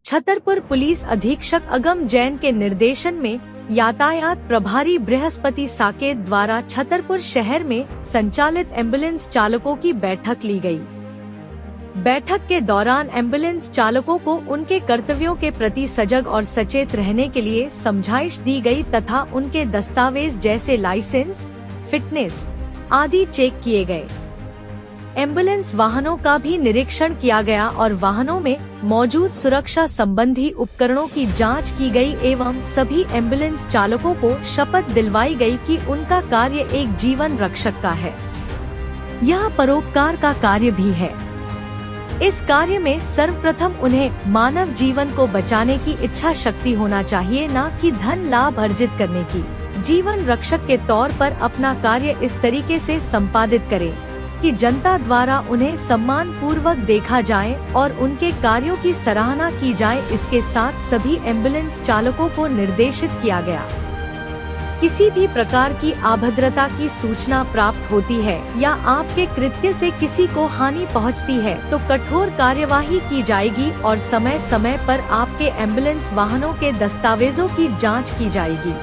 Chhatarpur police अधीक्षक अगम जैन के निर्देशन में यातायात प्रभारी बृहस्पति साकेत द्वारा छतरपुर शहर में संचालित एम्बुलेंस चालकों की बैठक ली गई। बैठक के दौरान एम्बुलेंस चालकों को उनके कर्तव्यों के प्रति सजग और सचेत रहने के लिए समझाइश दी गई तथा उनके दस्तावेज जैसे लाइसेंस, फिटनेस आदि चेक किए गए। एम्बुलेंस वाहनों का भी निरीक्षण किया गया और वाहनों में मौजूद सुरक्षा संबंधी उपकरणों की जांच की गई एवं सभी एम्बुलेंस चालकों को शपथ दिलवाई गई कि उनका कार्य एक जीवन रक्षक का है। यह परोपकार का कार्य भी है। इस कार्य में सर्वप्रथम उन्हें मानव जीवन को बचाने की इच्छा शक्ति होना चाहिए, न कि धन लाभ अर्जित करने की। जीवन रक्षक के तौर पर अपना कार्य इस तरीके से संपादित करें कि जनता द्वारा उन्हें सम्मान पूर्वक देखा जाए और उनके कार्यों की सराहना की जाए। इसके साथ सभी एम्बुलेंस चालकों को निर्देशित किया गया, किसी भी प्रकार की अभद्रता की सूचना प्राप्त होती है या आपके कृत्य से किसी को हानि पहुंचती है तो कठोर कार्यवाही की जाएगी और समय समय पर आपके एम्बुलेंस वाहनों के दस्तावेजों की जांच की जाएगी।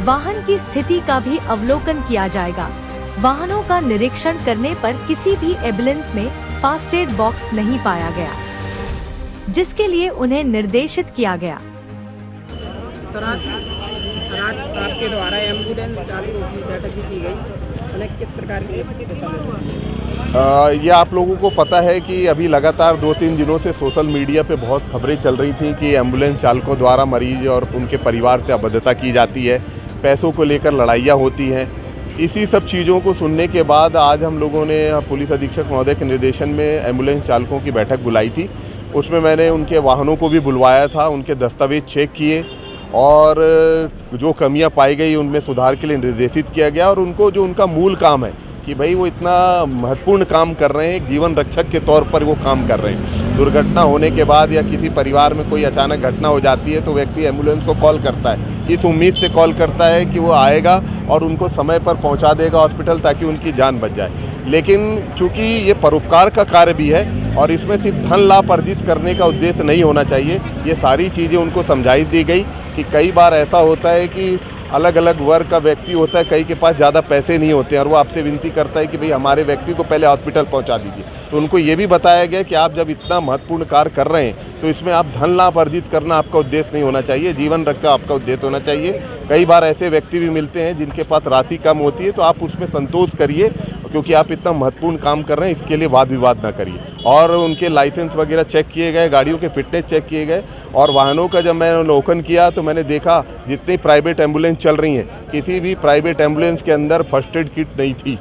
वाहन की स्थिति का भी अवलोकन किया जाएगा। वाहनों का निरीक्षण करने पर किसी भी एम्बुलेंस में फास्ट एड बॉक्स नहीं पाया गया, जिसके लिए उन्हें निर्देशित किया गया। सर, आज आपके द्वारा एम्बुलेंस चालकों की बैठक की गई, उन्हें किस प्रकार की ये आप लोगों को पता है कि अभी लगातार 2-3 दिनों से सोशल मीडिया पे बहुत खबरें चल रही थी कि एम्बुलेंस चालकों द्वारा मरीज और उनके परिवार से अभद्रता की जाती है, पैसों को लेकर लड़ाइयाँ होती हैं। इसी सब चीज़ों को सुनने के बाद आज हम लोगों ने पुलिस अधीक्षक महोदय के निर्देशन में एम्बुलेंस चालकों की बैठक बुलाई थी। उसमें मैंने उनके वाहनों को भी बुलवाया था, उनके दस्तावेज चेक किए और जो कमियां पाई गई उनमें सुधार के लिए निर्देशित किया गया और उनको जो उनका मूल काम है कि भाई वो इतना महत्वपूर्ण काम कर रहे हैं, एक जीवन रक्षक के तौर पर वो काम कर रहे हैं। दुर्घटना होने के बाद या किसी परिवार में कोई अचानक घटना हो जाती है तो व्यक्ति एम्बुलेंस को कॉल करता है, इस उम्मीद से कॉल करता है कि वो आएगा और उनको समय पर पहुंचा देगा हॉस्पिटल ताकि उनकी जान बच जाए। लेकिन चूँकि ये परोपकार का कार्य भी है और इसमें सिर्फ धन लाभ अर्जित करने का उद्देश्य नहीं होना चाहिए, ये सारी चीज़ें उनको समझाई दी गई कि कई बार ऐसा होता है कि अलग अलग वर्ग का व्यक्ति होता है, कई के पास ज़्यादा पैसे नहीं होते हैं और वो आपसे विनती करता है कि भाई हमारे व्यक्ति को पहले हॉस्पिटल पहुंचा दीजिए। तो उनको ये भी बताया गया कि आप जब इतना महत्वपूर्ण कार्य कर रहे हैं तो इसमें आप धन लाभ अर्जित करना आपका उद्देश्य नहीं होना चाहिए, जीवन रक्षा आपका उद्देश्य होना चाहिए। कई बार ऐसे व्यक्ति भी मिलते हैं जिनके पास राशि कम होती है, तो आप उसमें संतोष करिए क्योंकि आप इतना महत्वपूर्ण काम कर रहे हैं, इसके लिए वाद विवाद ना करिए। और उनके लाइसेंस वगैरह चेक किए गए, गाड़ियों के फिटनेस चेक किए गए और वाहनों का जब मैंने अवलोकन किया तो मैंने देखा जितनी प्राइवेट एम्बुलेंस चल रही हैं, किसी भी प्राइवेट एम्बुलेंस के अंदर फर्स्ट एड किट नहीं थी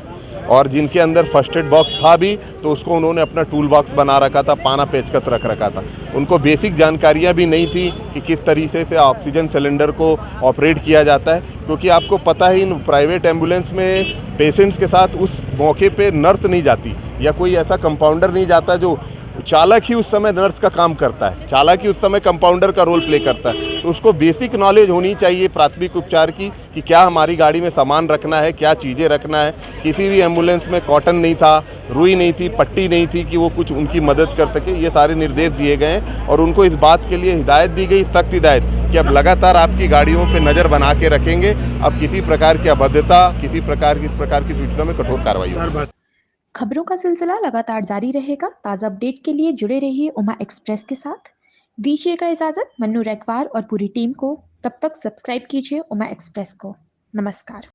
और जिनके अंदर फर्स्ट एड बॉक्स था भी तो उसको उन्होंने अपना टूल बॉक्स बना रखा था, पाना पेचकस रख रखा था। उनको बेसिक जानकारियां भी नहीं थी कि किस तरीके से ऑक्सीजन सिलेंडर को ऑपरेट किया जाता है, क्योंकि आपको पता है इन प्राइवेट एम्बुलेंस में पेशेंट्स के साथ उस मौके पे नर्स नहीं जाती या कोई ऐसा कंपाउंडर नहीं जाता, जो चालक ही उस समय नर्स का काम करता है, चालक ही उस समय कंपाउंडर का रोल प्ले करता है। तो उसको बेसिक नॉलेज होनी चाहिए प्राथमिक उपचार की कि क्या हमारी गाड़ी में सामान रखना है, क्या चीज़ें रखना है। किसी भी एम्बुलेंस में कॉटन नहीं था, रुई नहीं थी, पट्टी नहीं थी कि वो कुछ उनकी मदद कर सके। ये सारे निर्देश दिए गए हैं और उनको इस बात के लिए हिदायत दी गई, सख्त हिदायत, कि अब लगातार आपकी गाड़ियों पर नज़र बना के रखेंगे। अब किसी प्रकार की अभद्रता, किसी प्रकार की सूचना में कठोर कार्रवाई होगी। खबरों का सिलसिला लगातार जारी रहेगा। ताज़ा अपडेट के लिए जुड़े रहिए उमा एक्सप्रेस के साथ। दीजिएगा इजाजत मन्नू रैकवार और पूरी टीम को। तब तक सब्सक्राइब कीजिए उमा एक्सप्रेस को। नमस्कार।